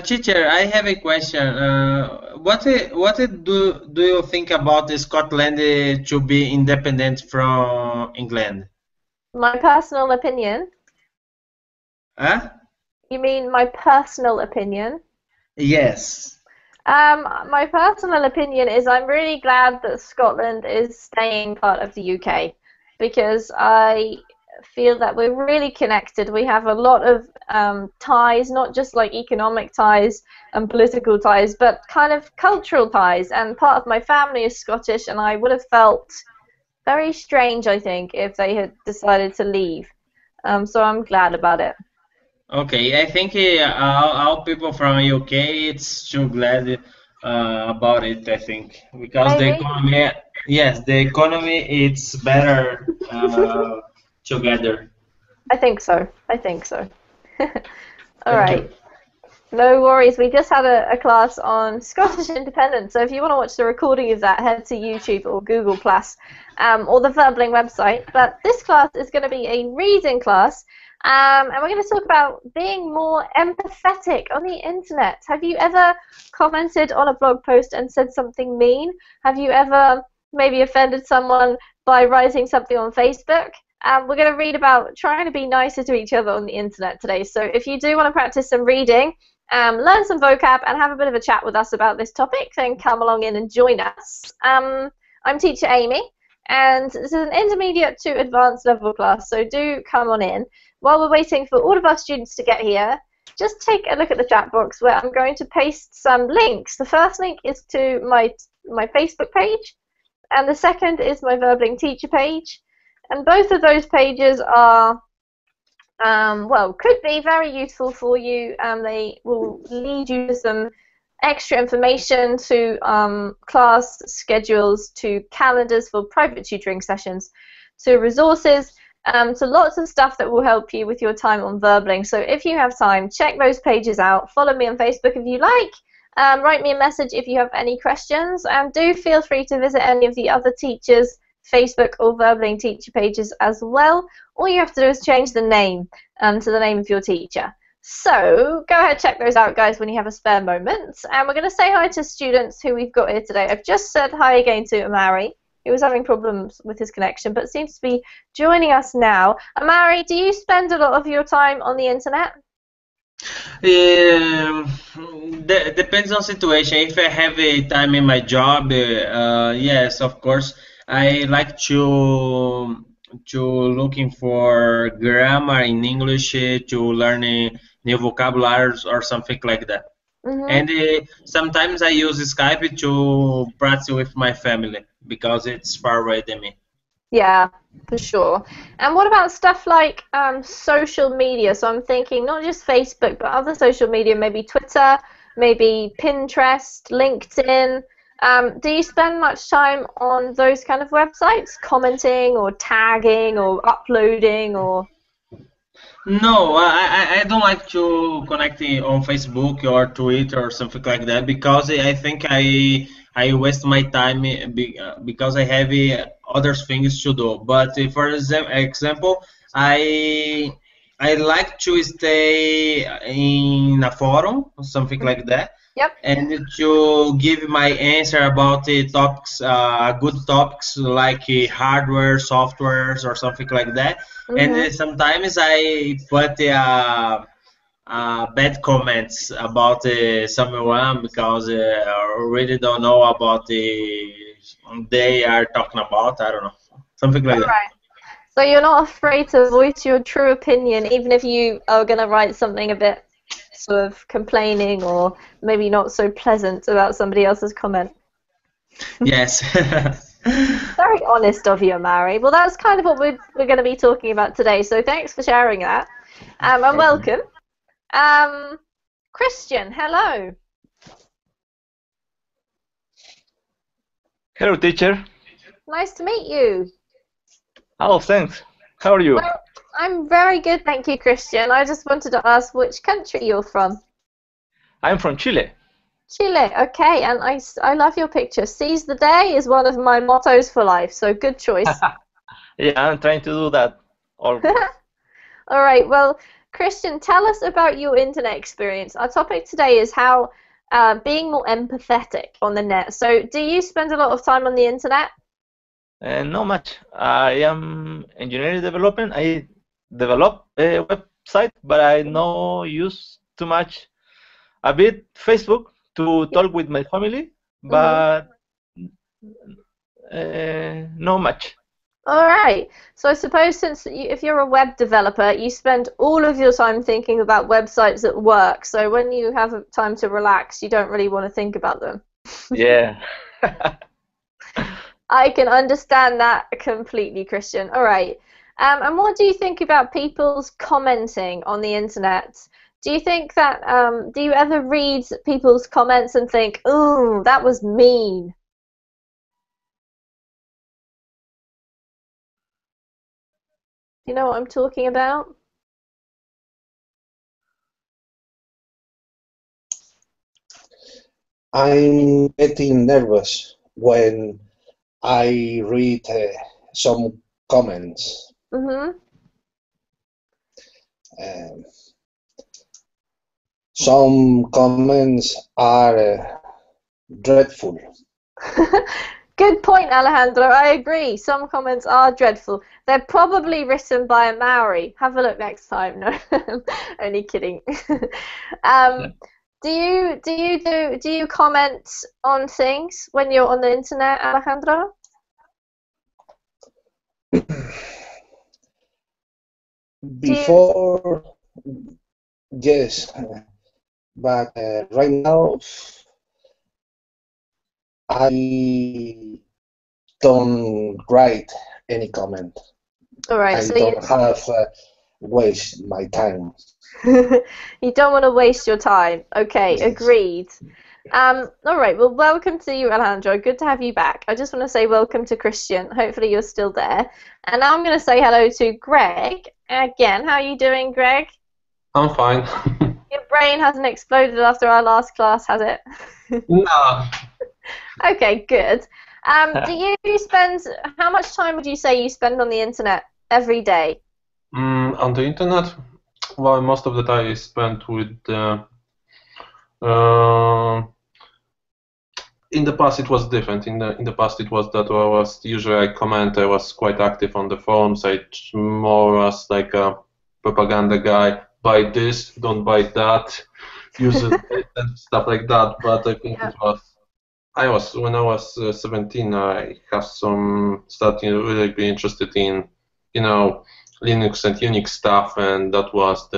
Teacher, I have a question. Do you think about Scotland to be independent from England? My personal opinion? Huh? You mean my personal opinion? Yes. My personal opinion is I'm really glad that Scotland is staying part of the UK because I feel that we're really connected. We have a lot of ties, not just like economic ties and political ties, but kind of cultural ties. And part of my family is Scottish, and I would have felt very strange, I think, if they had decided to leave. So I'm glad about it. Okay, I think all people from UK it's too glad about it. I think because the Maybe. economy, yes, the economy it's better together. I think so. I think so. All Thank you. right. No worries. We just had a class on Scottish independence. So if you want to watch the recording of that, head to YouTube or Google Plus, or the Verbling website. But this class is going to be a reading class, and we're going to talk about being more empathetic on the internet. Have you ever commented on a blog post and said something mean? Have you ever maybe offended someone by writing something on Facebook? We're going to read about trying to be nicer to each other on the internet today. So if you do want to practice some reading, learn some vocab and have a bit of a chat with us about this topic, then come along in and join us. I'm teacher Amy, and this is an intermediate to advanced level class, so do come on in. While we're waiting for all of our students to get here, just take a look at the chat box where I'm going to paste some links. The first link is to my Facebook page, and the second is my Verbling teacher page. And both of those pages are well, could be very useful for you. They will lead you to some extra information, to class schedules, to calendars for private tutoring sessions, to resources, to lots of stuff that will help you with your time on Verbling. So if you have time, check those pages out. Follow me on Facebook if you like. Write me a message if you have any questions, and do feel free to visit any of the other teachers' Facebook or Verbling teacher pages as well. All you have to do is change the name to the name of your teacher. So go ahead, check those out, guys, when you have a spare moment. And we're going to say hi to students who we've got here today. I've just said hi again to Amari, who was having problems with his connection, but seems to be joining us now. Amari, do you spend a lot of your time on the internet? Depends on situation. If I have a time in my job, yes, of course, I like to looking for grammar in English, to learn new vocabularies or something like that. Mm-hmm. And sometimes I use Skype to practice with my family because it's far away than me. Yeah, for sure. And what about stuff like social media? So I'm thinking not just Facebook, but other social media, maybe Twitter, maybe Pinterest, LinkedIn. Do you spend much time on those kind of websites, commenting or tagging or uploading or? No, I don't like to connect on Facebook or Twitter or something like that because I think I waste my time because I have other things to do. But for example, I I like to stay in a forum or something Mhm. like that Yep. and to give my answer about the topics, good topics like hardware, softwares, or something like that. And Mhm. sometimes I put bad comments about someone because I really don't know about the they are talking about. I don't know, something All like that. right. So you're not afraid to voice your true opinion, even if you are going to write something a bit sort of complaining or maybe not so pleasant about somebody else's comment. Yes. Very honest of you, Mary. Well, that's kind of what we're going to be talking about today. So thanks for sharing that, and Okay. welcome. Um, Christian, hello. Hello, teacher. Nice to meet you. Oh, thanks. How are you? Well, I'm very good, thank you, Christian. I just wanted to ask which country you're from. I'm from Chile. Chile, okay, and I love your picture. Seize the day is one of my mottos for life, so good choice. Yeah, I'm trying to do that always. All right, well, Christian, tell us about your internet experience. Our topic today is how being more empathetic on the net. So, do you spend a lot of time on the internet? Not much. I am engineering development. I develop a website, but I no use too much. A bit Facebook to talk with my family, but not much. All right. So I suppose if you're a web developer, you spend all of your time thinking about websites that work. So when you have time to relax, you don't really want to think about them. Yeah. I can understand that completely, Christian. All right. And what do you think about people's commenting on the internet? Do you think that, do you ever read people's comments and think, ooh, that was mean? You know what I'm talking about? I'm getting nervous when I read some comments. Mm-hmm. Some comments are dreadful. Good point, Alejandro. I agree. Some comments are dreadful. They're probably written by a Maori. Have a look next time. No, only kidding. Do you comment on things when you're on the internet, Alejandro? Before, yes, but right now I don't write any comment. All right, I so don't have waste my time. you don't want to waste your time. Okay, agreed. All right, well, welcome to you, Alejandro. Good to have you back. I just want to say welcome to Christian. Hopefully you're still there. And now I'm going to say hello to Greg. Again, how are you doing, Greg? I'm fine. Your brain hasn't exploded after our last class, has it? No. Okay, good. Do you spend, how much time would you say you spend on the internet every day? On the internet, well, most of the time I spent with in the past it was different. In the past it was that I was usually I comment. I was quite active on the forums. I more was like a propaganda guy. Buy this, don't buy that, use it and stuff like that. But I think it was. When I was 17. I have starting really be interested in, Linux and Unix stuff, and that was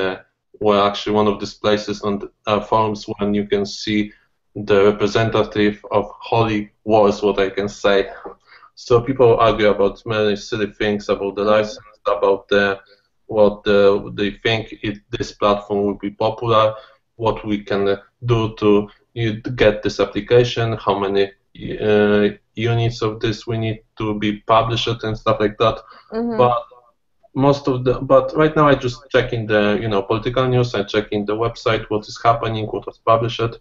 actually one of these places on the forums when you can see the representative of holy wars, what I can say. So people argue about many silly things about the license, about what they think this platform will be popular, what we can do to get this application, how many units of this we need to be published and stuff like that. But right now I just checking the political news. I checking the website, what is happening, what was published.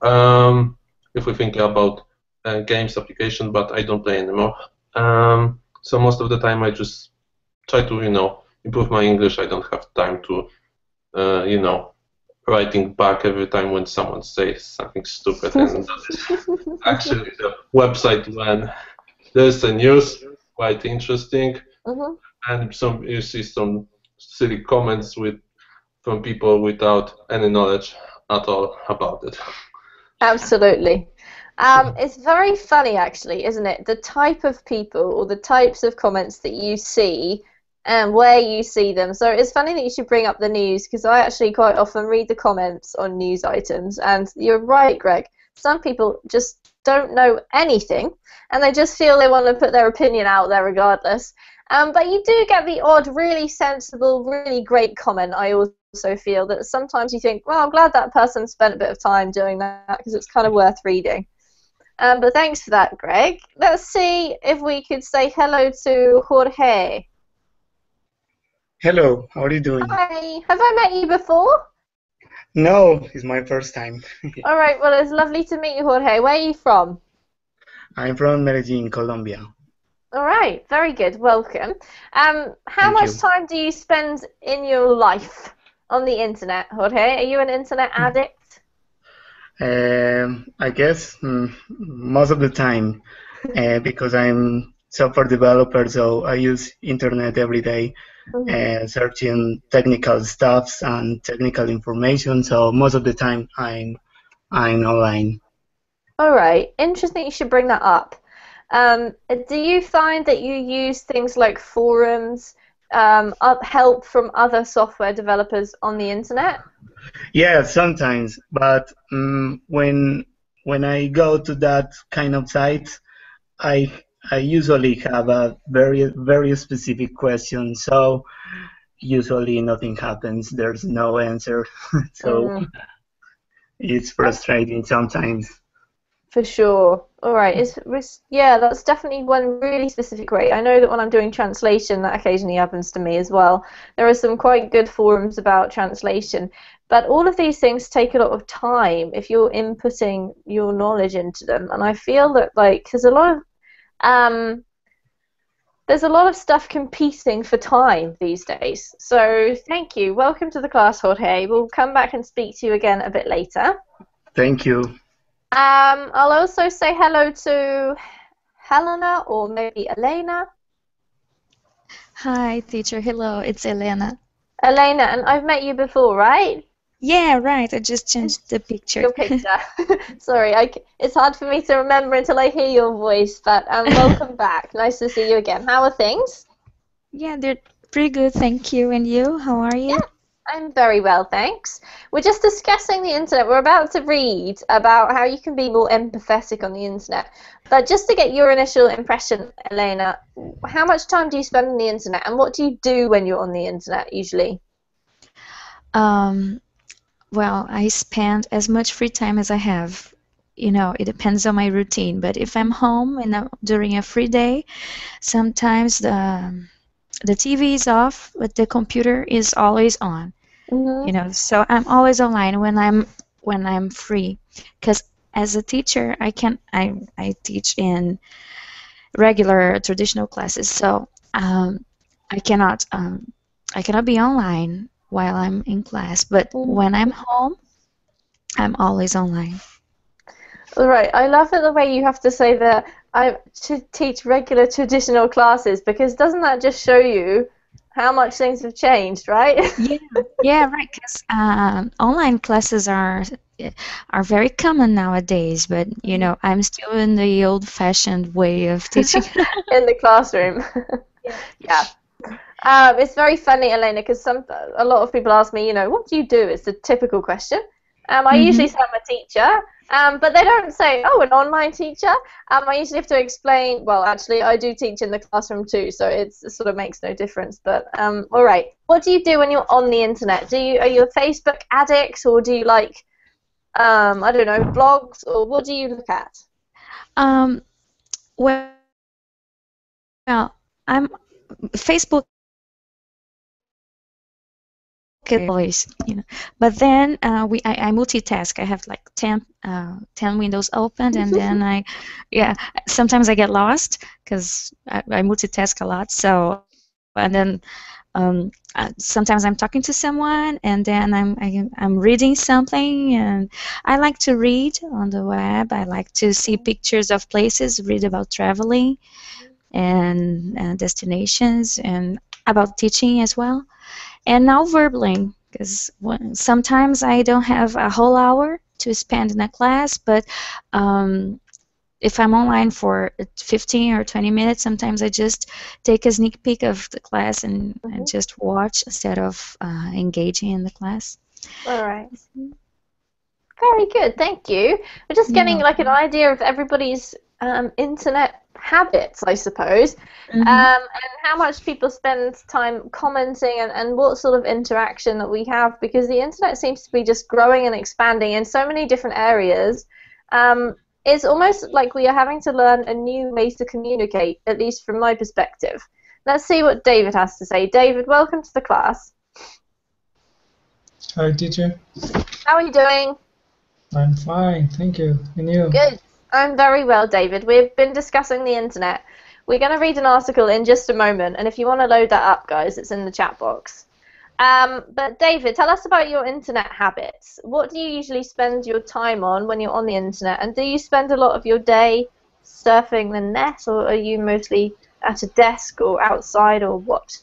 If we think about games application, but I don't play anymore. So most of the time I just try to improve my English. I don't have time to writing back every time when someone says something stupid, and that is actually the website when there's a news quite interesting, and you see some silly comments from people without any knowledge at all about it. Absolutely. It's very funny, actually, isn't it? The type of people or the types of comments that you see and where you see them. So it's funny that you should bring up the news, because I actually quite often read the comments on news items, and you're right, Greg. Some people just don't know anything, and they just feel they want to put their opinion out there regardless. But you do get the odd, really sensible, really great comment. I also feel that sometimes you think, well, I'm glad that person spent a bit of time doing that, because it's kind of worth reading. But thanks for that, Greg. Let's see if we could say hello to Jorge. Hello, how are you doing? Hi, have I met you before? No, it's my first time. All right, well, it's lovely to meet you, Jorge. Where are you from? I'm from Medellin, Colombia. All right, very good. Welcome. How much time do you spend in your life on the internet, Jorge? Are you an internet addict? I guess most of the time, because I'm software developer, so I use internet every day, searching technical stuffs and technical information. So most of the time, I'm online. All right, interesting. You should bring that up. Do you find that you use things like forums, help from other software developers on the internet? Yeah, sometimes, but when I go to that kind of site, I I usually have a very specific question, so usually nothing happens. There's no answer, so Mm, it's frustrating sometimes. for sure. All right. Yeah, that's definitely one really specific way. I know that when I'm doing translation, that occasionally happens to me as well. There are some quite good forums about translation, but all of these things take a lot of time if you're inputting your knowledge into them. And I feel that like um, there's a lot of stuff competing for time these days. So thank you. Welcome to the class, Jorge. We'll come back and speak to you again a bit later. Thank you. I'll also say hello to Helena or maybe Elena. Hi, teacher. Hello, it's Elena. Elena, and I've met you before, right? Yeah, right. I just changed the picture. Your picture. Sorry, it's hard for me to remember until I hear your voice, but welcome back. Nice to see you again. How are things? Yeah, they're pretty good, thank you. And you? How are you? Yeah, I'm very well, thanks. We're just discussing the internet. We're about to read about how you can be more empathetic on the internet. But just to get your initial impression, Elena, how much time do you spend on the internet, and what do you do when you're on the internet usually? Well, I spend as much free time as I have. You know, it depends on my routine. But if I'm home and during a free day, sometimes the TV is off, but the computer is always on. You know, so I'm always online when I'm free. Because as a teacher, I teach in regular traditional classes, so I cannot be online while I'm in class. But when I'm home, I'm always online. All right. I love it the way you have to say that I should teach regular traditional classes, because doesn't that just show you how much things have changed, right? Yeah, right. Because online classes are very common nowadays. But you know, I'm still in the old-fashioned way of teaching. In the classroom. Yeah. It's very funny, Elena, because a lot of people ask me, you know, what do you do? It's the typical question. I usually say I'm a teacher, but they don't say, oh, an online teacher. I usually have to explain, well, actually, I do teach in the classroom too, so it sort of makes no difference. But all right, what do you do when you're on the internet? Are you a Facebook addict, or do you like, I don't know, blogs, or what do you look at? Well, I'm Facebook. Always, you know, but then I multitask. I have like 10 windows opened, and then sometimes I get lost because I multitask a lot. So, and then sometimes I'm talking to someone, and then I'm reading something, and I like to read on the web. I like to see pictures of places, read about traveling and destinations, and about teaching as well. And now Verbling, because sometimes I don't have a whole hour to spend in a class, but if I'm online for 15 or 20 minutes, sometimes I just take a sneak peek of the class and just watch instead of engaging in the class. All right. Very good, thank you. We're just getting like an idea of everybody's internet habits, I suppose, and how much people spend time commenting and what sort of interaction that we have, because the internet seems to be just growing and expanding in so many different areas. It's almost like we are having to learn a new way to communicate, at least from my perspective. Let's see what David has to say. David, welcome to the class. Hi, teacher. How are you doing? I'm fine, thank you. And you? Good. I'm very well, David. We've been discussing the internet. We're going to read an article in just a moment, and if you want to load that up, guys, it's in the chat box. But David, tell us about your internet habits. What do you usually spend your time on when you're on the internet? And do you spend a lot of your day surfing the net, or are you mostly at a desk or outside, or what?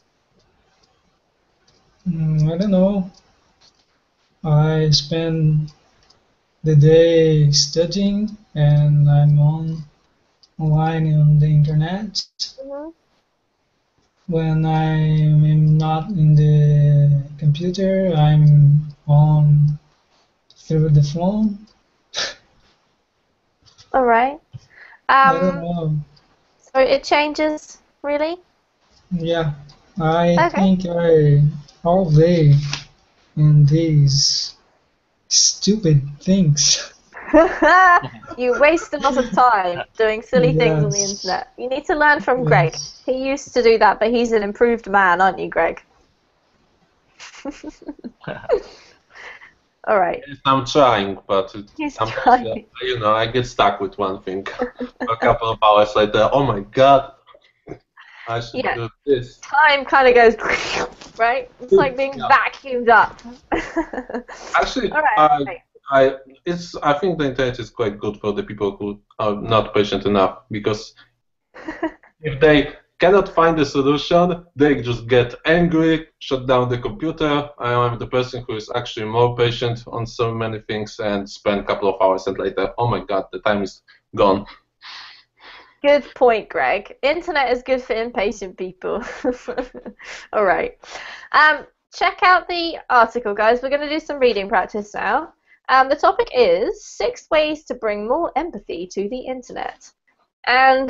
I don't know. I spend the day studying, and I'm online on the internet. Mm-hmm. When I'm not in the computer, I'm on through the phone. All right. I don't know. So it changes, really? Yeah, I Okay. think I all day in these stupid things. You waste a lot of time doing silly things on the Yes. internet. You need to learn from Greg. Yes. He used to do that, but he's an improved man, aren't you, Greg? All right. Yes, I'm trying, but He's sometimes, trying. you know, I get stuck with one thing. A couple of hours later, oh my god, I should Yeah. do this. Time kind of goes, right? It's like being Yeah. vacuumed up. Actually, All right. I think the internet is quite good for the people who are not patient enough, because if they cannot find a solution, they just get angry, shut down the computer. I am the person who is actually more patient on so many things and spend a couple of hours and later, oh my god, the time is gone. Good point, Greg. Internet is good for impatient people. All right. Check out the article, guys. We're going to do some reading practice now. The topic is 6 ways to bring more empathy to the internet. And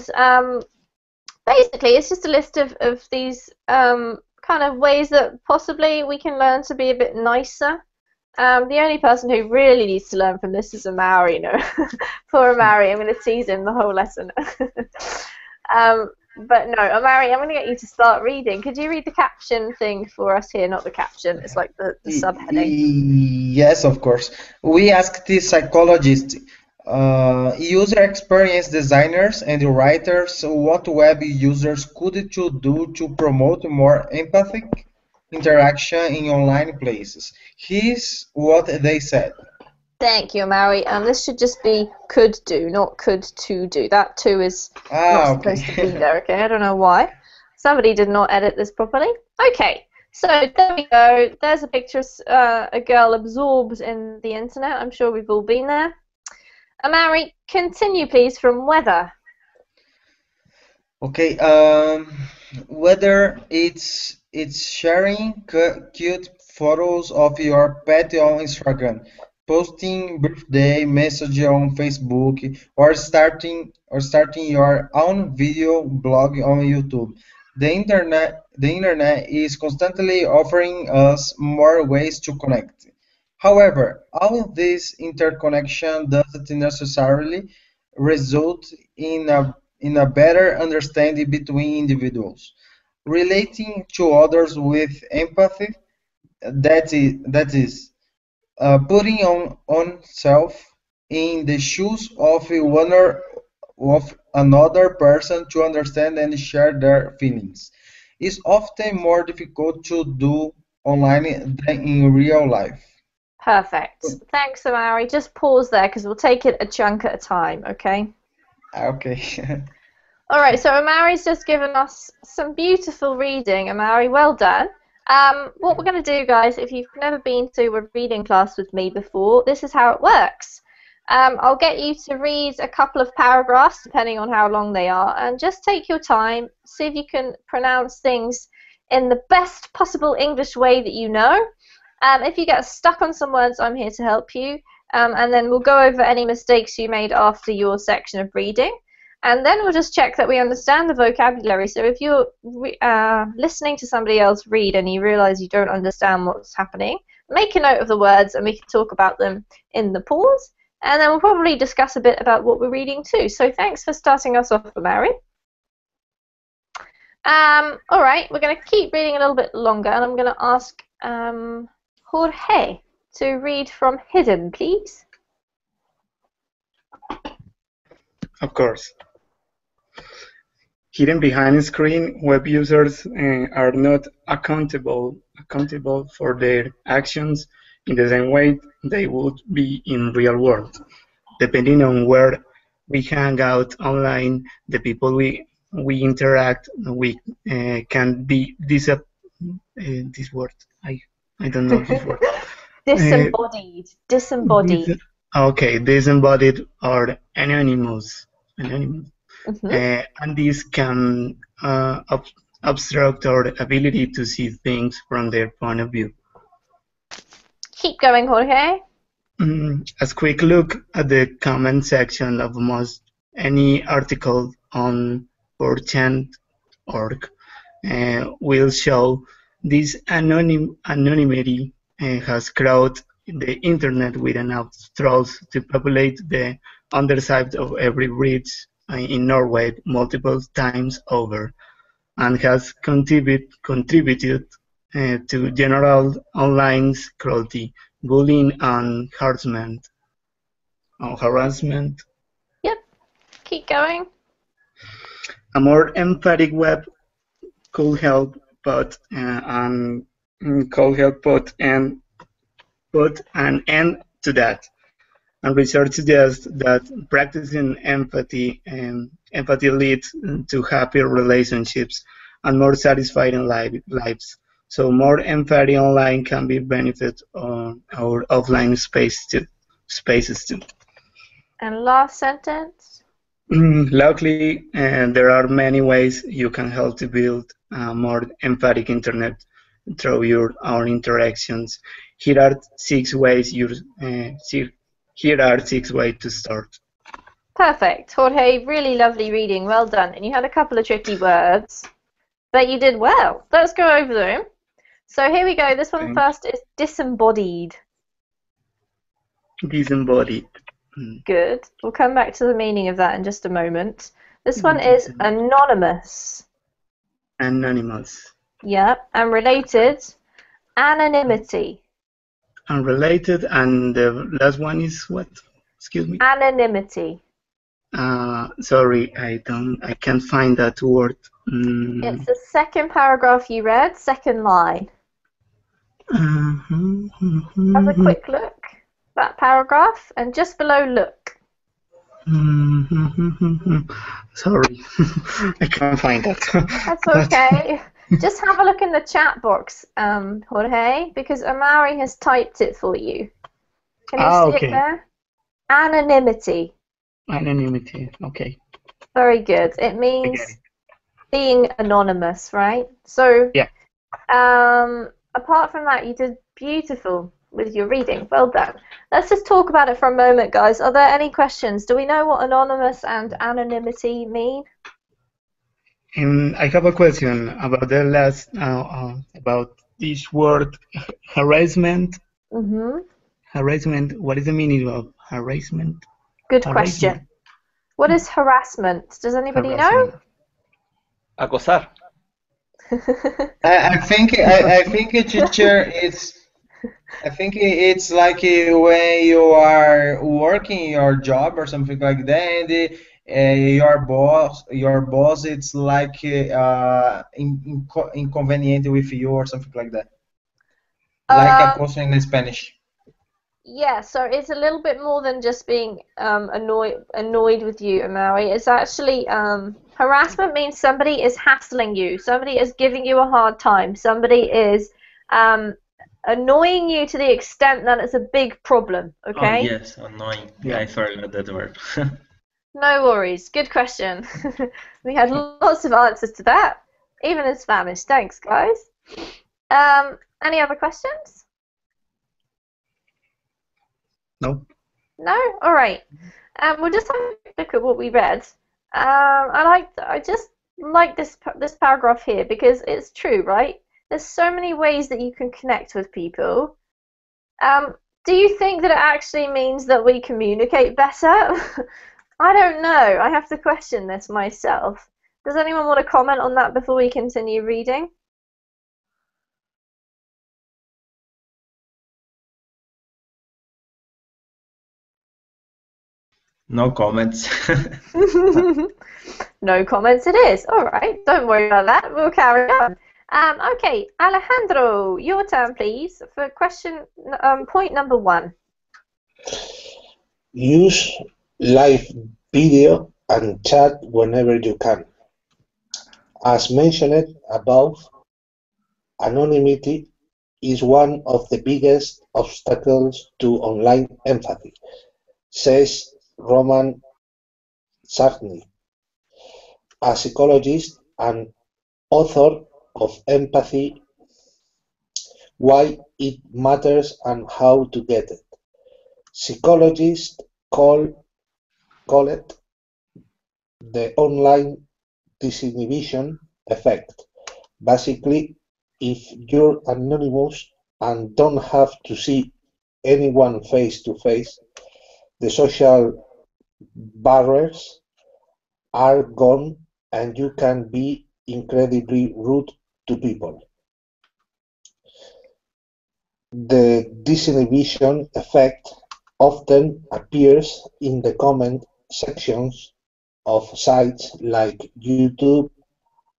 basically, it's just a list of these kind of ways that possibly we can learn to be a bit nicer. The only person who really needs to learn from this is Amari, you know. Poor Amari, I'm going to tease him the whole lesson. But no, Amari, I'm going to get you to start reading. Could you read the caption thing for us here? Not the caption, it's like the subheading. Yes, of course. We asked the psychologists, user experience designers and writers what web users could do to promote more empathic interaction in online places. Here's what they said. Thank you, Amari. This should just be could do, not could to do. That to is not supposed to be there, okay? I don't know why. Somebody did not edit this properly. Okay, so there we go. There's a picture of a girl absorbed in the internet. I'm sure we've all been there. Amari, continue, please, from weather. Okay, whether it's sharing cute photos of your pet on Instagram, posting birthday message on Facebook, or starting your own video blog on YouTube. The internet is constantly offering us more ways to connect. However, all of this interconnection doesn't necessarily result in a better understanding between individuals. Relating to others with empathy, that is putting on oneself in the shoes of another person to understand and share their feelings is often more difficult to do online than in real life. Perfect. Thanks, Amari. Just pause there because we'll take it a chunk at a time, okay? Okay. All right, so Amari's just given us some beautiful reading. Amari, well done. What we're going to do, guys, if you've never been to a reading class with me before, this is how it works. I'll get you to read a couple of paragraphs, depending on how long they are, and just take your time, see if you can pronounce things in the best possible English way that you know. If you get stuck on some words, I'm here to help you, and then we'll go over any mistakes you made after your section of reading. And then we'll just check that we understand the vocabulary. So if you're listening to somebody else read and you realize you don't understand what's happening, make a note of the words and we can talk about them in the pause. And then we'll probably discuss a bit about what we're reading too. So thanks for starting us off, Mary. All right, we're going to keep reading a little bit longer, and I'm going to ask Jorge to read from Hidden, please. Of course. Hidden behind a screen, web users are not accountable accountable for their actions in the same way they would be in real world. Depending on where we hang out online, the people we interact with can be this word. I don't know this word. Disembodied. Okay, disembodied or anonymous. And this can obstruct our ability to see things from their point of view. Keep going, Jorge. A quick look at the comment section of most any article on 4chan.org will show this anonymity has crowded the internet with enough trolls to populate the underside of every bridge in Norway multiple times over, and has contributed to general online cruelty, bullying, and harassment. Yep. Keep going. A more emphatic web could help put an end to that. And research suggests that practicing empathy leads to happier relationships and more satisfying lives. So more empathy online can be benefit on our offline spaces too. And last sentence? Luckily, there are many ways you can help to build a more empathic internet through your own interactions. Here are 6 ways to start. Perfect. Jorge, really lovely reading. Well done. And you had a couple of tricky words, but you did well. Let's go over them. So here we go. This one first is disembodied. Disembodied. Good. We'll come back to the meaning of that in just a moment. This one is anonymous. Anonymous. Yeah. And related, anonymity. Unrelated, and the last one is what? Excuse me. Anonymity. Sorry, I can't find that word. It's the second paragraph you read, second line. Have a quick look. That paragraph, and just below look. Sorry, I can't find that. That's okay. Just have a look in the chat box, Jorge, because Amari has typed it for you. Can you see it there? Anonymity. Anonymity, okay. Very good. It means being anonymous, right? So, yeah. Apart from that, you did beautiful with your reading. Well done. Let's just talk about it for a moment, guys. Are there any questions? Do we know what anonymous and anonymity mean? I have a question about the last, about this word, harassment. Harassment, what is the meaning of harassment? Good question. What is harassment? Does anybody know? Acosar. I think a teacher is. I think it's like when you are working your job or something like that, and your boss it's like inconvenient with you or something like that. Like acoso in Spanish. Yeah, so it's a little bit more than just being annoyed with you, Amari. It's actually harassment means somebody is hassling you, somebody is giving you a hard time, somebody is annoying you to the extent that it's a big problem, okay? Oh, yes, annoying. Yeah, I forgot that word. No worries. Good question. We had lots of answers to that, even in Spanish. Thanks, guys. Any other questions? No. No? All right. We'll just have a look at what we read. I just like this paragraph here because it's true, right? There's so many ways that you can connect with people. Do you think that it actually means that we communicate better? I don't know. I have to question this myself. Does anyone want to comment on that before we continue reading? No comments. No comments it is. All right, don't worry about that. We'll carry on. Okay, Alejandro, your turn, please, for point number 1. Use live video and chat whenever you can. As mentioned above, anonymity is one of the biggest obstacles to online empathy, says Roman Sartny, a psychologist and author of Empathy, Why It Matters and How to Get It. Psychologists call it the online disinhibition effect. Basically, if you're anonymous and don't have to see anyone face to face, the social barriers are gone and you can be incredibly rude to people. The disinhibition effect often appears in the comment sections of sites like YouTube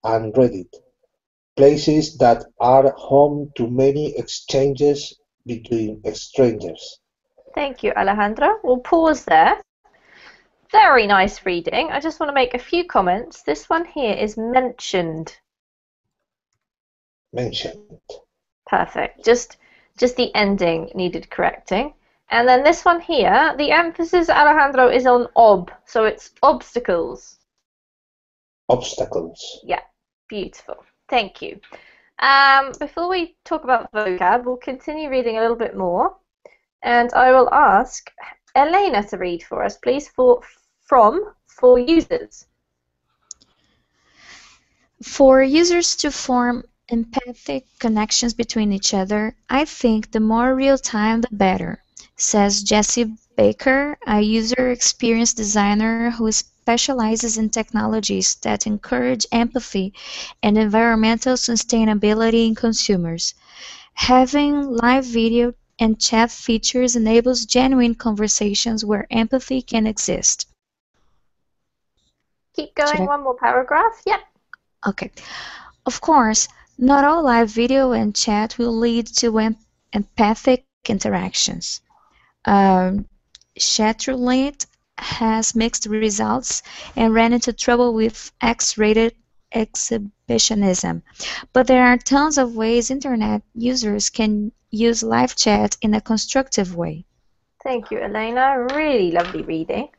and Reddit, places that are home to many exchanges between strangers. Thank you, Alejandro. We'll pause there. Very nice reading. I just want to make a few comments. This one here is mentioned. Mentioned. Perfect. Just the ending needed correcting. And then this one here, the emphasis, Alejandro, is on ob, so it's obstacles. Obstacles. Yeah, beautiful. Thank you. Before we talk about vocab, we'll continue reading a little bit more, and I will ask Elena to read for us, please, for users. For users to form empathic connections between each other, I think the more real-time the better, says Jesse Baker, a user experience designer who specializes in technologies that encourage empathy and environmental sustainability in consumers. Having live video and chat features enables genuine conversations where empathy can exist. Keep going, one more paragraph. Yep. Okay. Of course, not all live video and chat will lead to empathic interactions. Chatroulette has mixed results and ran into trouble with X-rated exhibitionism. But there are tons of ways internet users can use live chat in a constructive way. Thank you, Elena. Really lovely reading.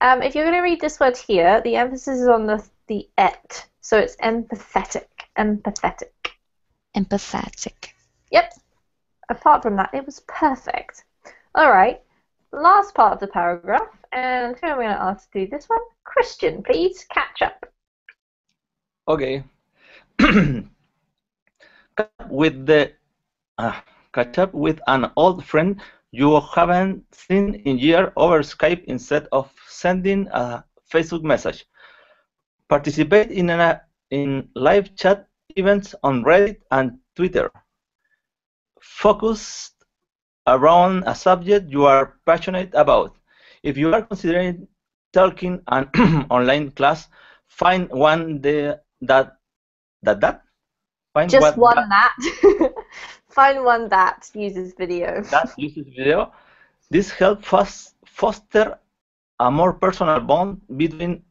If you're going to read this word here, the emphasis is on the et, so it's empathetic. Empathetic. Empathetic. Yep. Apart from that, it was perfect. All right. Last part of the paragraph, and who am I going to ask to do this one? Christian, please catch up. Okay. Catch up with an old friend you haven't seen in years over Skype instead of sending a Facebook message. Participate in live chat events on Reddit and Twitter. Focus around a subject you are passionate about. If you are considering taking an online class, find one Find one that uses video. This helps foster a more personal bond between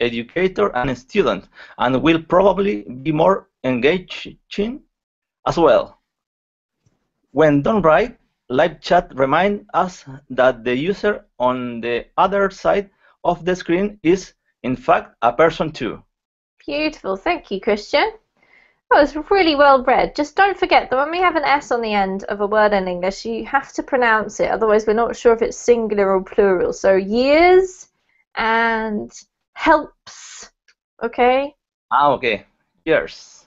educator and student, and will probably be more engaging as well. When done right, live chat reminds us that the user on the other side of the screen is, in fact, a person too. Beautiful. Thank you, Christian. That was really well read. Just don't forget that when we have an S on the end of a word in English, you have to pronounce it. Otherwise, we're not sure if it's singular or plural. So years and helps. Okay? Okay. Years.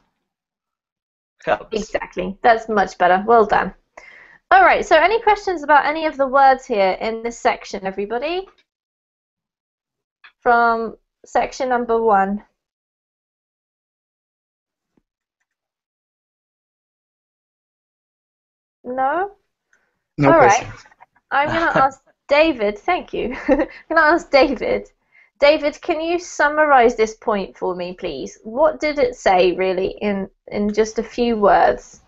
Helps. Exactly. That's much better. Well done. All right. So any questions about any of the words here in this section, everybody? From section number 1. No? No All question. right. I'm going to ask David. Thank you. I'm going to ask David David, can you summarize this point for me, please? What did it say, really, in just a few words?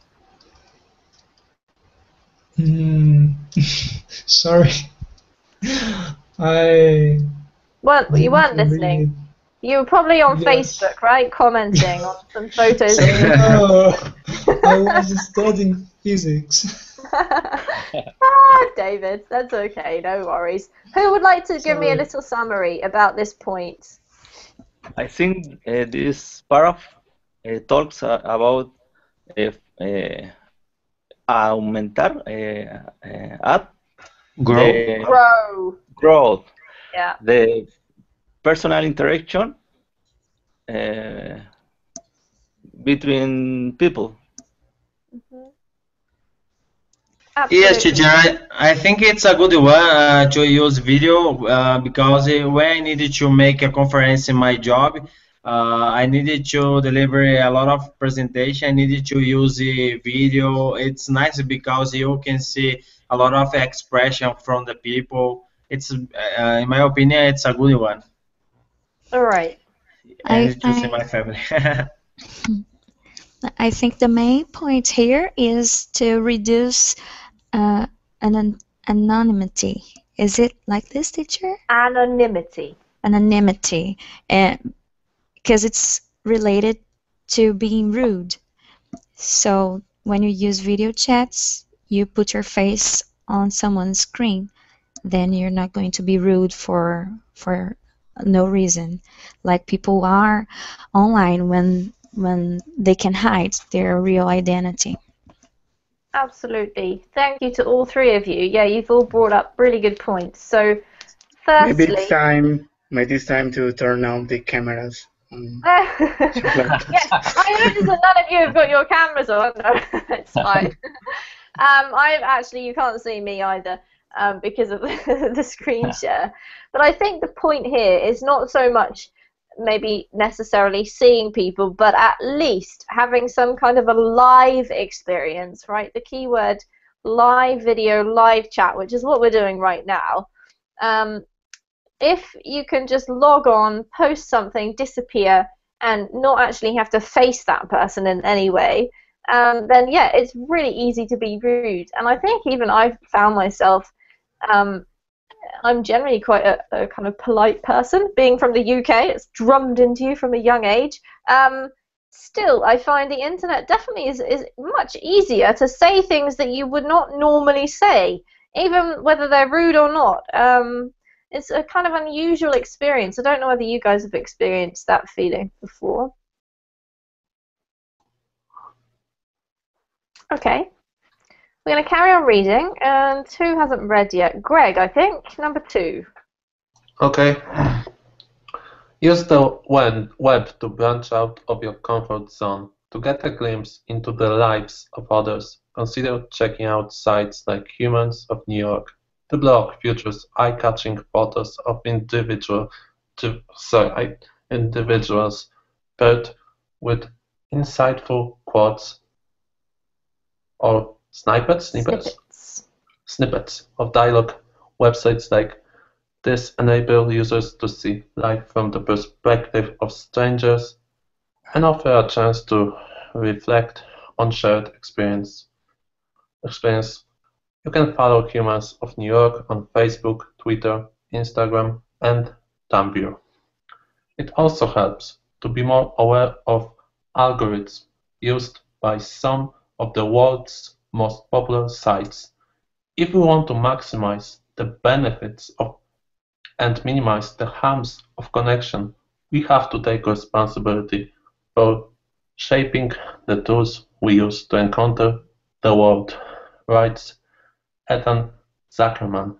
Sorry. You weren't listening. Read. You were probably on Yes. Facebook, right? Commenting on some photos. No, I was studying physics. David, that's okay, no worries. Who would like to give me a Sorry. little summary about this point? I think this paragraph talks about aumentar, add Grow. the growth, Yeah. the personal interaction between people. Yes, Absolutely. teacher. I think it's a good one to use video because when I needed to make a conference in my job, I needed to deliver a lot of presentation. I needed to use the video. It's nice because you can see a lot of expression from the people. It's, in my opinion, it's a good one. All right. I need to see my family. I think the main point here is to reduce anonymity. Is it like this, teacher? Anonymity. Anonymity, because it's related to being rude. So when you use video chats, you put your face on someone's screen, then you're not going to be rude for no reason, like people are online when they can hide their real identity. Absolutely. Thank you to all three of you. Yeah, you've all brought up really good points. So, firstly, Maybe it's time to turn on the cameras. Yes, I noticed that none of you have got your cameras on. No, it's fine. You can't see me either because of the screen share. But I think the point here is not so much maybe necessarily seeing people, but at least having some kind of a live experience, right? The keyword live video, live chat, which is what we're doing right now. If you can just log on, post something, disappear, and not actually have to face that person in any way, then yeah, it's really easy to be rude. And I think even I've found myself, I'm generally quite a kind of polite person. Being from the UK, it's drummed into you from a young age. Still, I find the internet definitely is much easier to say things that you would not normally say, even whether they're rude or not. It's a kind of unusual experience. I don't know whether you guys have experienced that feeling before. Okay. We're going to carry on reading, and who hasn't read yet? Greg, I think, number 2. Okay. Use the web to branch out of your comfort zone. To get a glimpse into the lives of others, consider checking out sites like Humans of New York. The blog features eye-catching photos of individuals paired with insightful quotes or snippets of dialogue. Websites like this enable users to see life from the perspective of strangers and offer a chance to reflect on shared experience. You can follow Humans of New York on Facebook, Twitter, Instagram, and Tumblr. It also helps to be more aware of algorithms used by some of the world's most popular sites. If we want to maximize the benefits of and minimize the harms of connection, we have to take responsibility for shaping the tools we use to encounter the world, writes Ethan Zuckerman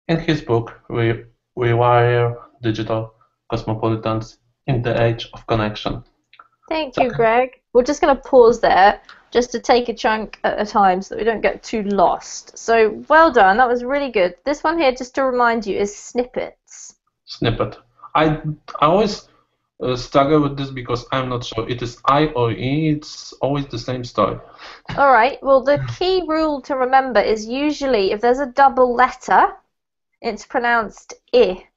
in his book Rewire Digital Cosmopolitans in the Age of Connection. Thank you, Greg. We're just going to pause there just to take a chunk at a time so that we don't get too lost. So, well done. That was really good. This one here, just to remind you, is snippets. Snippet. I always struggle with this because I'm not sure it is I or E. It's always the same story. All right. Well, the key rule to remember is usually if there's a double letter, it's pronounced I.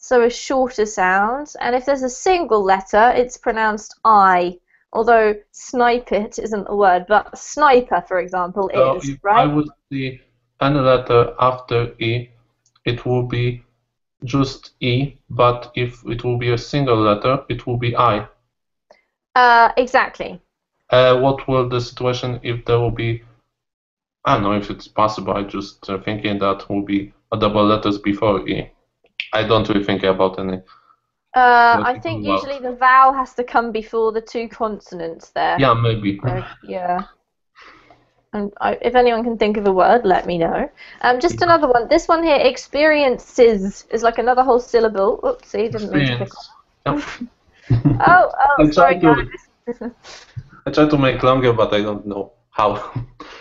so a shorter sound. And if there's a single letter, it's pronounced I. Although snipe it isn't a word, but sniper, for example, So is, if I right? would see any letter after E, it will be just E, but if it will be a single letter, it will be I. Exactly. What will the situation if there will be, I don't know if it's possible, I just thinking that will be a double letters before E. I don't really think about any. I think usually the vowel has to come before the two consonants there. Yeah, maybe. Yeah. And if anyone can think of a word, let me know. Just another one. This one here, experiences, is like another whole syllable. Oopsie, didn't mean to pick up. Yep. Sorry, guys. I try to make longer, but I don't know how.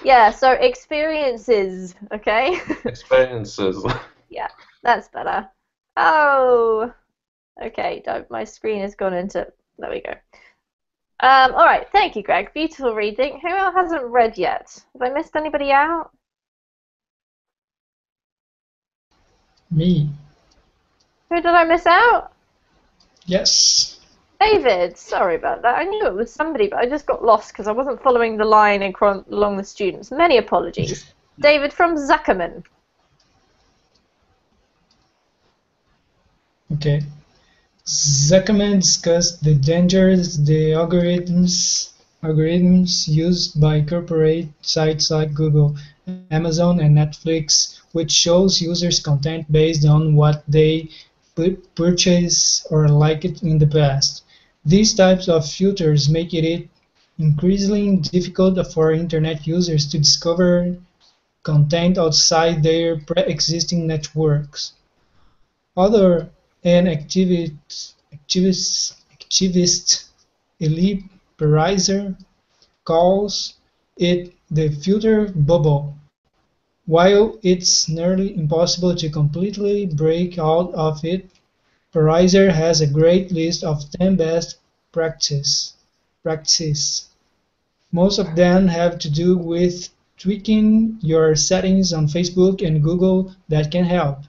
Yeah, so experiences, okay? Experiences. Yeah, that's better. Oh, okay, my screen has gone into, there we go. All right, thank you, Greg. Beautiful reading. Who else hasn't read yet? Have I missed anybody out? Me. Who did I miss out? Yes. David. Sorry about that. I knew it was somebody, but I just got lost because I wasn't following the line along the students. Many apologies. David from Zuckerman. Okay. Zuckerman discussed the dangers the algorithms used by corporate sites like Google, Amazon, and Netflix, which shows users content based on what they purchase or liked in the past. These types of filters make it increasingly difficult for internet users to discover content outside their pre-existing networks. Other activist Elie Pariser calls it the filter bubble. While it's nearly impossible to completely break out of it, Pariser has a great list of 10 best practices. Most of them have to do with tweaking your settings on Facebook and Google that can help.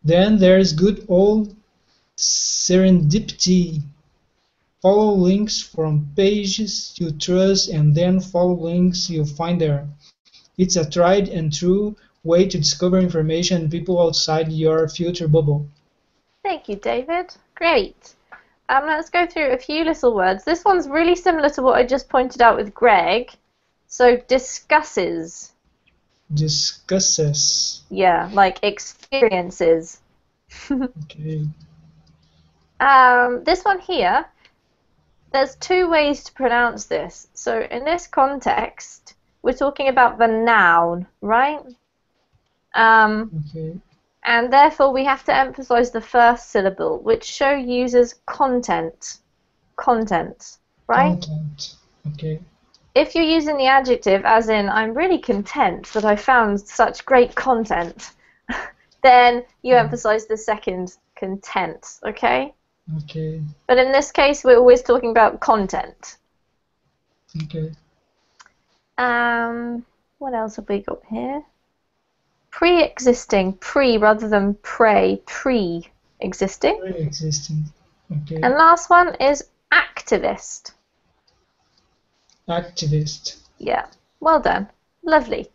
Then there's good old serendipity. Follow links from pages you trust and then follow links you find there. It's a tried and true way to discover information and people outside your filter bubble. Thank you, David. Great. Let's go through a few little words. This one's really similar to what I just pointed out with Greg. So, discusses. Discusses. Yeah, like experiences. Okay. This one here, there's two ways to pronounce this. So, in this context, we're talking about the noun, right? Okay. And therefore, we have to emphasize the first syllable, which show users content. Content, right? Content. Okay. If you're using the adjective, as in, I'm really content that I found such great content, then you emphasize the second, content, okay? Okay. But in this case, we're always talking about content. Okay. What else have we got here? Pre-existing, pre rather than pray, pre-existing. Pre-existing. Okay. And last one is activist. Activist. Yeah, well done. Lovely.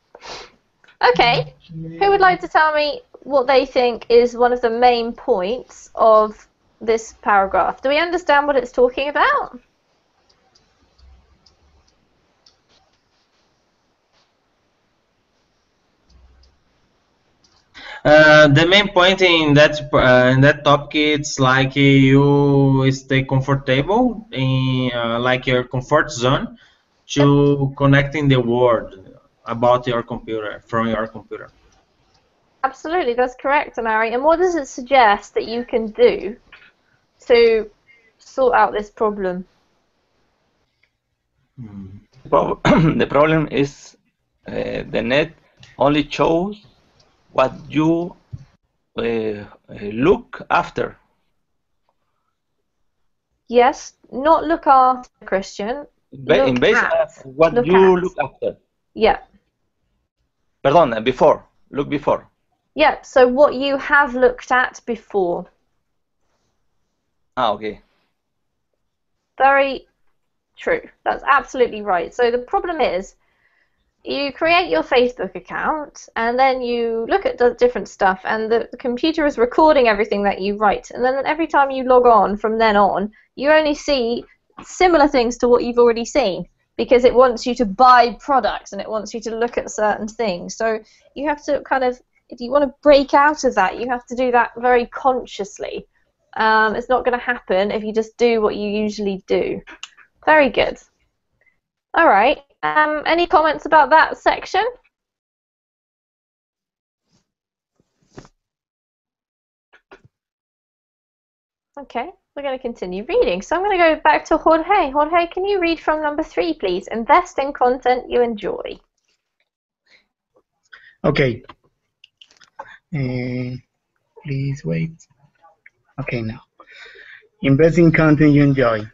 Okay, who would like to tell me what they think is one of the main points of this paragraph? Do we understand what it's talking about? The main point in that topic, it's like you stay comfortable in like your comfort zone to connecting the world about your computer from your computer. Absolutely, that's correct, Amari. And what does it suggest that you can do to sort out this problem? The problem is the net only shows what you look after. Yes, not look after, Christian. In base of what you look after. Yeah. Perdón, before. Look before. Yep, so what you have looked at before. Okay. Very true. That's absolutely right. So the problem is, you create your Facebook account, and then you look at the different stuff, and the computer is recording everything that you write. And then every time you log on from then on, you only see similar things to what you've already seen, because it wants you to buy products and it wants you to look at certain things. So you have to kind of, if you want to break out of that, you have to do that very consciously. It's not going to happen if you just do what you usually do. Very good. All right. Any comments about that section? Okay, we're going to continue reading. So I'm going to go back to Jorge. Jorge, can you read from number 3, please? Invest in content you enjoy. Okay. Please wait. Okay, now. Invest in content you enjoy.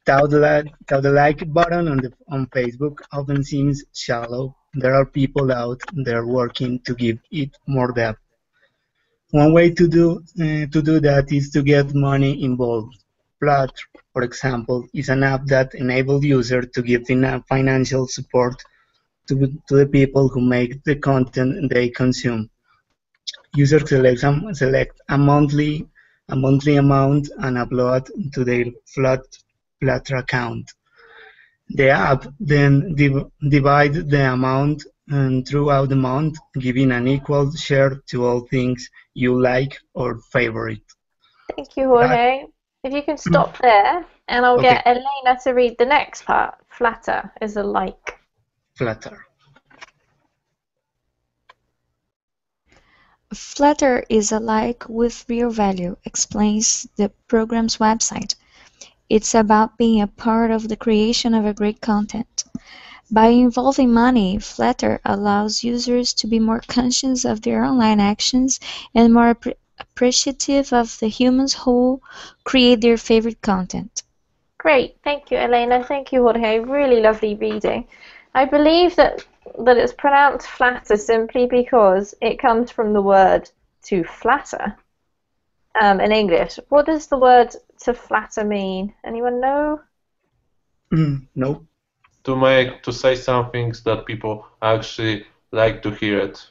The like button on Facebook often seems shallow. There are people out there working to give it more depth. One way to do that is to get money involved. Plat, for example, is an app that enables users to give financial support to the people who make the content they consume. Users select a monthly amount and upload to their Flutter account. The app then divides the amount throughout the month, giving an equal share to all things you like or favorite. Thank you, Jorge. If you can stop there, and I'll get Elena to read the next part. Flatter is a like. Flutter. Flutter is a like with real value, explains the program's website. It's about being a part of the creation of a great content. By involving money, Flutter allows users to be more conscious of their online actions and more appreciative of the humans who create their favorite content. Great, thank you, Elena. Thank you, Jorge. Really lovely reading. I believe that it's pronounced flatter simply because it comes from the word to flatter in English. What does the word to flatter mean? Anyone know? No. To say some things that people actually like to hear it.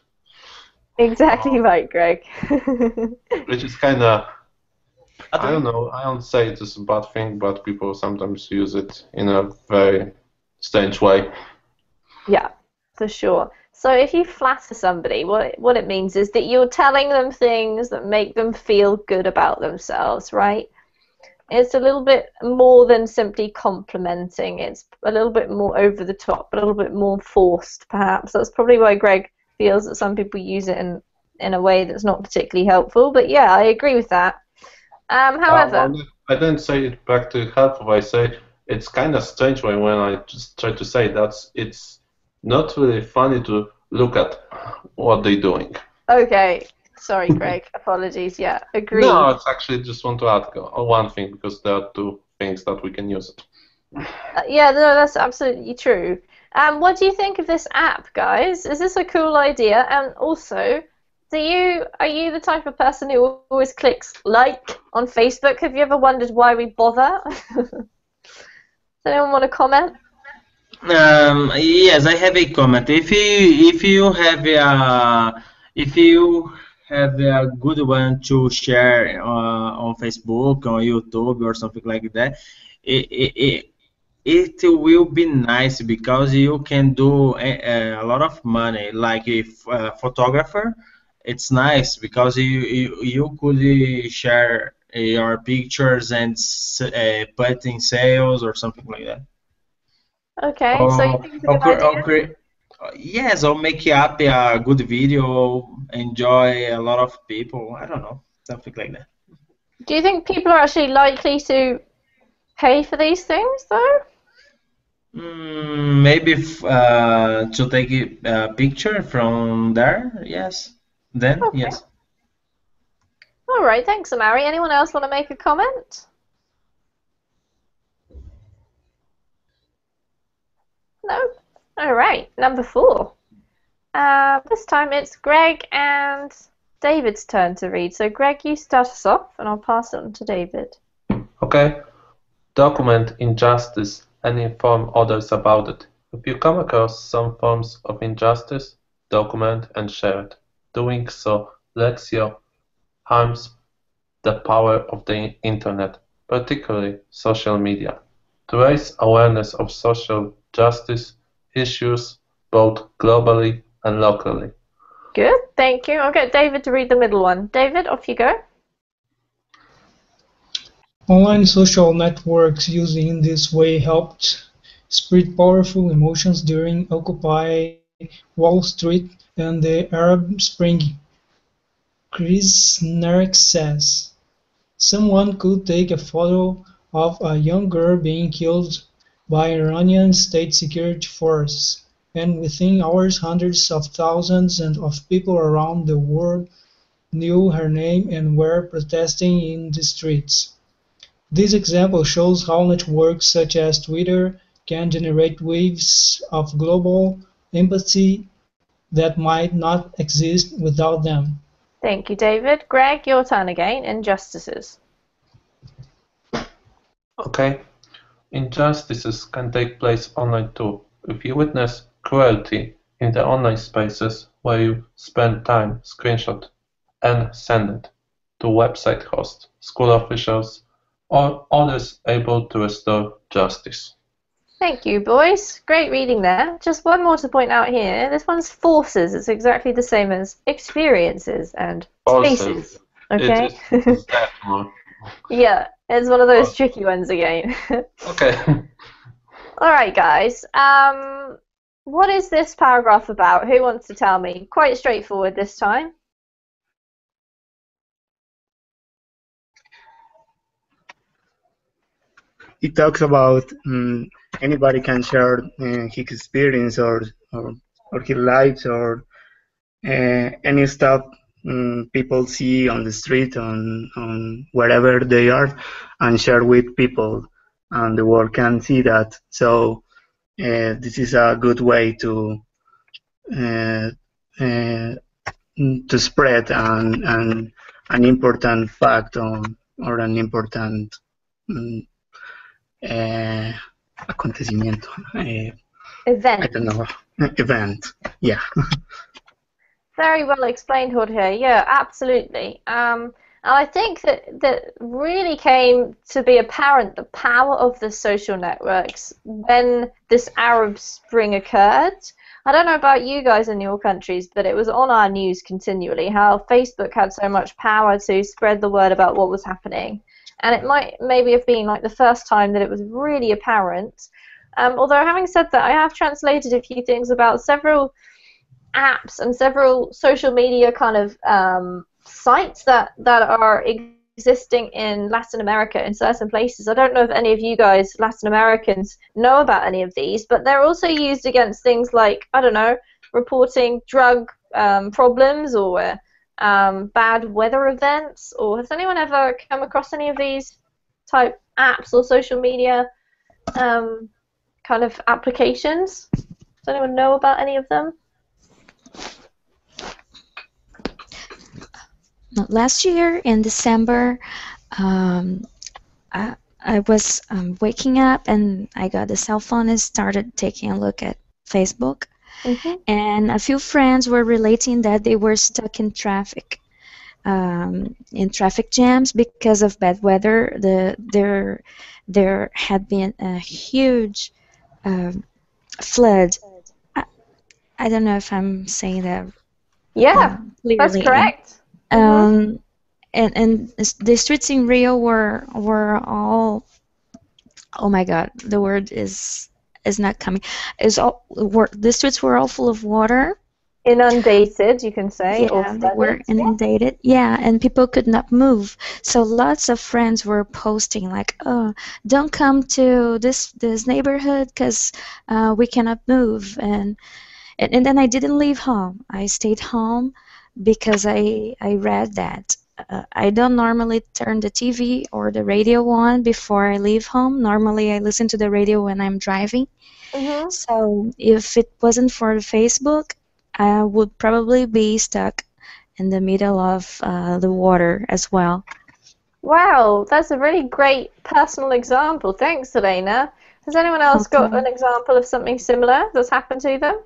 Exactly right, Greg. Which is kind of, I don't know, I don't say it is a bad thing, but people sometimes use it in a very strange way. Yeah, for sure. So if you flatter somebody, what it means is that you're telling them things that make them feel good about themselves, right? It's a little bit more than simply complimenting. It's a little bit more over the top, a little bit more forced, perhaps. That's probably why Greg feels that some people use it in a way that's not particularly helpful. But yeah, I agree with that. However, I didn't say it back to helpful. I say it's kind of strange when I just try to say that it's not really funny to look at what they're doing. Okay. Sorry, Greg. Apologies. Yeah, agreed. No, it's actually just want to add one thing because there are two things that we can use it. Yeah, no, that's absolutely true. What do you think of this app, guys? Is this a cool idea? And also, are you the type of person who always clicks like on Facebook? Have you ever wondered why we bother? Does anyone want to comment? Yes, I have a comment. If you have a good one to share on Facebook, on YouTube, or something like that, it will be nice because you can do a lot of money. Like a photographer, it's nice because you could share your pictures and put in sales or something like that. Okay, so you think it's a good idea? Yes, or make up a good video, enjoy a lot of people. I don't know, something like that. Do you think people are actually likely to pay for these things, though? Maybe to take a picture from there, yes. Then, Okay. yes. All right, thanks, Amari. Anyone else want to make a comment? No? All right, number 4. This time it's Greg and David's turn to read. So Greg, you start us off, and I'll pass it on to David. Okay. Document injustice and inform others about it. If you come across some forms of injustice, document and share it. Doing so lets you harness the power of the internet, particularly social media, to raise awareness of social justice issues both globally and locally. Good, thank you. I'll get David to read the middle one. David, off you go. Online social networks used in this way helped spread powerful emotions during Occupy Wall Street and the Arab Spring. Chris Narek says, someone could take a photo of a young girl being killed by Iranian state security forces, and within hours hundreds of thousands of people around the world knew her name and were protesting in the streets. This example shows how networks such as Twitter can generate waves of global empathy that might not exist without them. Thank you, David. Greg, your turn again. Injustices. Okay. Injustices can take place online too. If you witness cruelty in the online spaces where you spend time, screenshot and send it to website hosts, school officials, or others able to restore justice. Thank you, boys. Great reading there. Just one more to point out here. This one's forces. It's exactly the same as experiences and spaces. Okay? Yeah, it's one of those tricky ones again. Okay. All right, guys. What is this paragraph about? Who wants to tell me? Quite straightforward this time. It talks about anybody can share his experience or his lives or any stuff people see on the street, on wherever they are, and share with people, and the world can see that. So this is a good way to spread an important fact or an important acontecimiento. Event. I don't know. Event. Yeah. Very well explained, Jorge. Yeah, absolutely. And I think that really came to be apparent the power of the social networks when this Arab Spring occurred. I don't know about you guys in your countries, but it was on our news continually how Facebook had so much power to spread the word about what was happening. And it might maybe have been like the first time that it was really apparent. Although having said that, I have translated a few things about several apps and several social media kind of sites that are existing in Latin America in certain places. I don't know if any of you guys, Latin Americans, know about any of these, but they're also used against things like, I don't know, reporting drug problems or bad weather events. Or has anyone ever come across any of these type apps or social media kind of applications? Does anyone know about any of them? Last year in December, I was waking up and I got the cell phone and started taking a look at Facebook. Mm-hmm. And a few friends were relating that they were stuck in traffic jams because of bad weather. There had been a huge flood. I don't know if I'm saying that. Yeah, that's correct. And the streets in Rio were all, oh my God, the word is not coming. The streets were all full of water. Inundated, you can say. Yeah, or they were inundated. Yeah, and people could not move. So lots of friends were posting like, "Oh, don't come to this neighborhood because we cannot move." And then I didn't leave home. I stayed home because I read that. I don't normally turn the TV or the radio on before I leave home. Normally I listen to the radio when I'm driving. Mm-hmm. So if it wasn't for Facebook, I would probably be stuck in the middle of the water as well. Wow, that's a really great personal example. Thanks, Elena. Has anyone else got Okay. an example of something similar that's happened to them?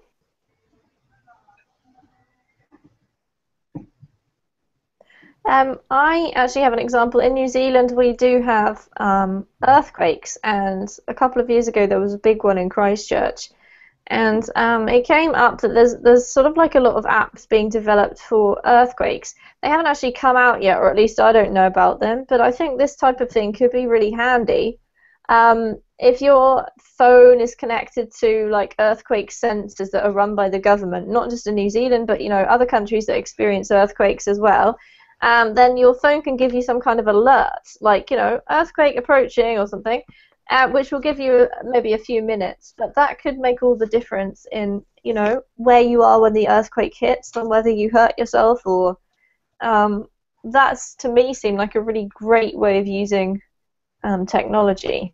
I actually have an example. In New Zealand, we do have earthquakes, and a couple of years ago there was a big one in Christchurch. And it came up that there's sort of like a lot of apps being developed for earthquakes. They haven't actually come out yet, or at least I don't know about them, but I think this type of thing could be really handy. If your phone is connected to like earthquake sensors that are run by the government, not just in New Zealand, but other countries that experience earthquakes as well, then your phone can give you some kind of alert, like earthquake approaching or something. Which will give you maybe a few minutes, but that could make all the difference in, where you are when the earthquake hits and whether you hurt yourself or, that's to me seemed like a really great way of using technology.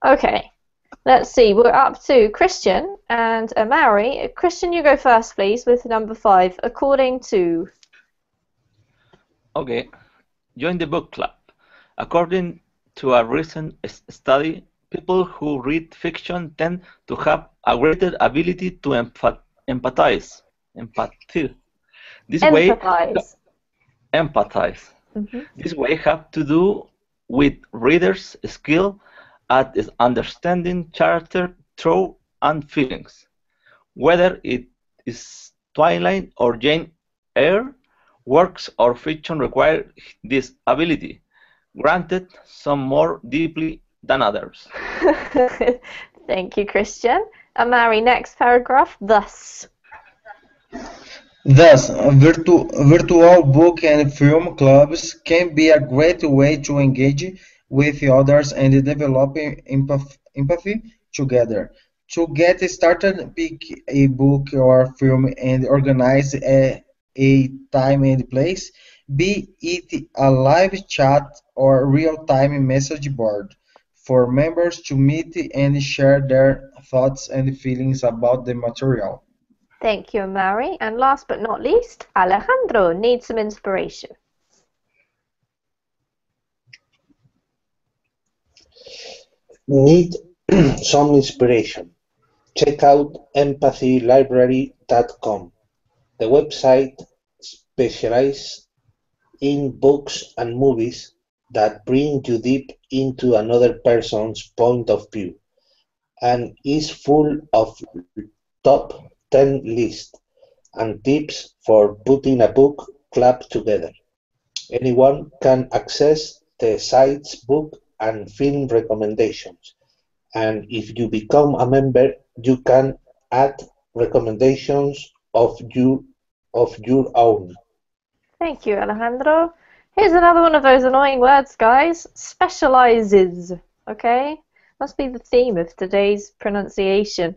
Okay, let's see, we're up to Christian and Amari. Christian, you go first, please, with number 5, according to... Okay, join the book club. According to a recent study, people who read fiction tend to have a greater ability to empathize. This way, empathize. This way have to do with readers' skill at understanding character, thought, and feelings. Whether it is Twilight or Jane Eyre, works or fiction require this ability. Granted, some more deeply than others. Thank you, Christian. Amari, next paragraph, thus. Thus, virtual book and film clubs can be a great way to engage with others and develop empathy together. To get started, pick a book or film and organize a time and place, be it a live chat or real-time message board, for members to meet and share their thoughts and feelings about the material. Thank you, Amari. And last but not least, Alejandro needs some inspiration. Need some inspiration? Check out empathylibrary.com. The website specializes in books and movies that bring you deep into another person's point of view, and is full of top 10 lists and tips for putting a book club together. Anyone can access the site's book and film recommendations, and if you become a member, you can add recommendations of your own. Thank you, Alejandro. Here's another one of those annoying words, guys. Specializes. Okay? Must be the theme of today's pronunciation.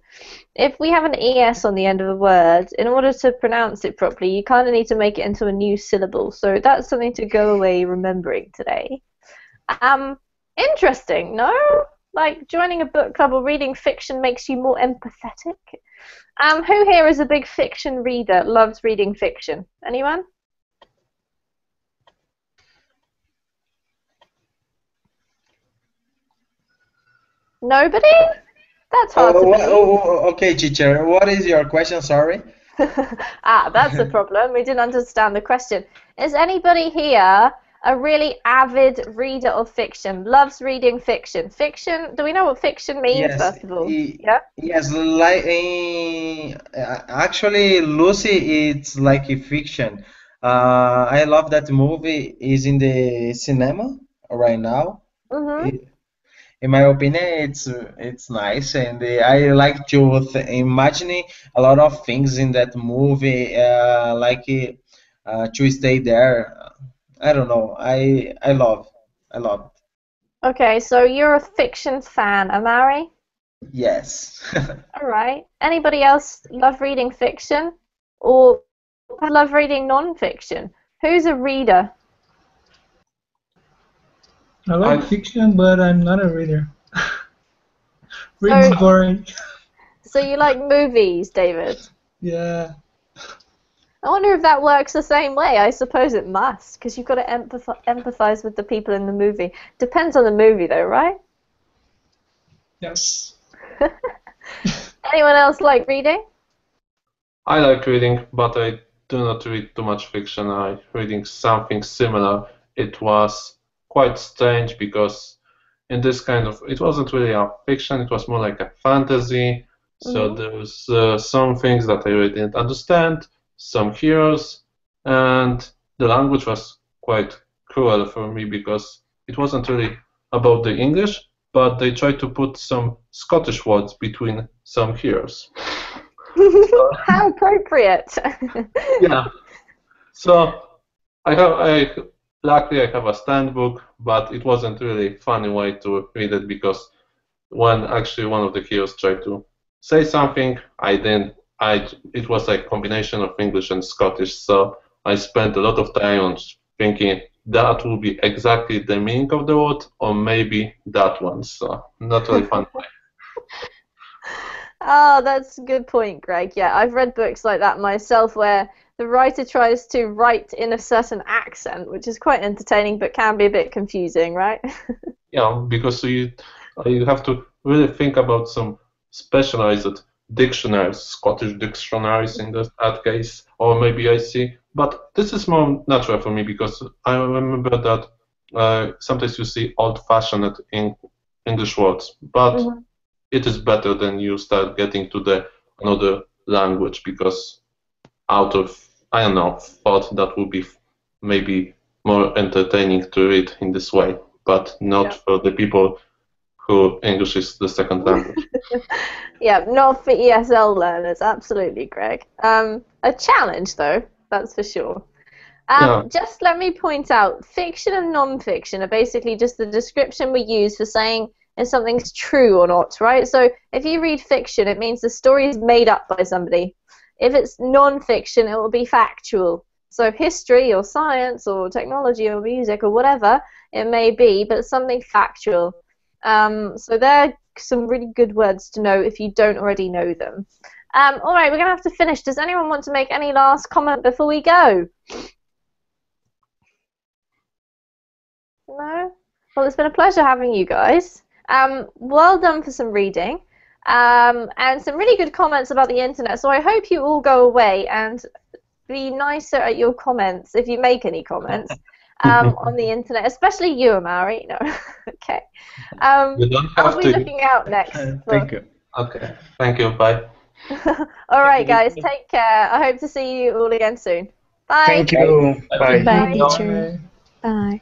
If we have an ES on the end of a word, in order to pronounce it properly, you kind of need to make it into a new syllable. So that's something to go away remembering today. Interesting, no? Like joining a book club or reading fiction makes you more empathetic. Who here is a big fiction reader, loves reading fiction? Anyone? Nobody? That's hard to believe. Okay, teacher. What is your question? Sorry. That's the problem. We didn't understand the question. Is anybody here a really avid reader of fiction? Loves reading fiction? Fiction? Do we know what fiction means, Yes. first of all? Yeah. Yes. Like actually, Lucy, it's like a fiction. I love that movie. Is in the cinema right now. In my opinion, it's nice, and I like to imagine a lot of things in that movie, to stay there. I don't know. I love it. Okay, so you're a fiction fan, Amari? Yes. All right. Anybody else love reading fiction or love reading non-fiction? Who's a reader? I like fiction, but I'm not a reader. Reading's boring. So you like movies, David? Yeah. I wonder if that works the same way. I suppose it must, because you've got to empathize with the people in the movie. Depends on the movie, though, right? Yes. Anyone else like reading? I like reading, but I do not read too much fiction. I reading something similar. It was quite strange because in this kind of, it wasn't really a fiction. It was more like a fantasy. So there's some things that I really didn't understand, some heroes, and the language was quite cruel for me because it wasn't really about the English, but they tried to put some Scottish words between some heroes. How appropriate. Yeah. So luckily I have a stand book, but it wasn't really funny way to read it because when actually one of the heroes tried to say something, it was like a combination of English and Scottish, so I spent a lot of time on thinking that will be exactly the meaning of the word, or maybe that one, so not really fun. Oh, that's a good point, Greg. Yeah, I've read books like that myself where the writer tries to write in a certain accent, which is quite entertaining but can be a bit confusing, right? Yeah, because you have to really think about some specialized dictionaries, Scottish dictionaries in that case, or maybe I see. But this is more natural for me because I remember that sometimes you see old-fashioned English words, but it is better than you start getting to another language because out of, I don't know, thought that would be maybe more entertaining to read in this way, but not for the people who English is the second language. Yeah, not for ESL learners, absolutely, Greg. A challenge, though, that's for sure. Just let me point out, fiction and non-fiction are basically just the description we use for saying if something's true or not, right? So if you read fiction, it means the story is made up by somebody. If it's non-fiction, it will be factual. So history or science or technology or music or whatever it may be, but something factual. So there are some really good words to know if you don't already know them. All right, we're going to have to finish. Does anyone want to make any last comment before we go? No? Well, it's been a pleasure having you guys. Well done for some reading. And some really good comments about the internet. So I hope you all go away and be nicer at your comments if you make any comments on the internet, especially you, Amaury. No, okay. You don't have I'll be looking out next. Thank you. Okay, thank you. Bye. All right, guys. Take care. I hope to see you all again soon. Bye. Thank you. Bye. Bye, teacher. Bye.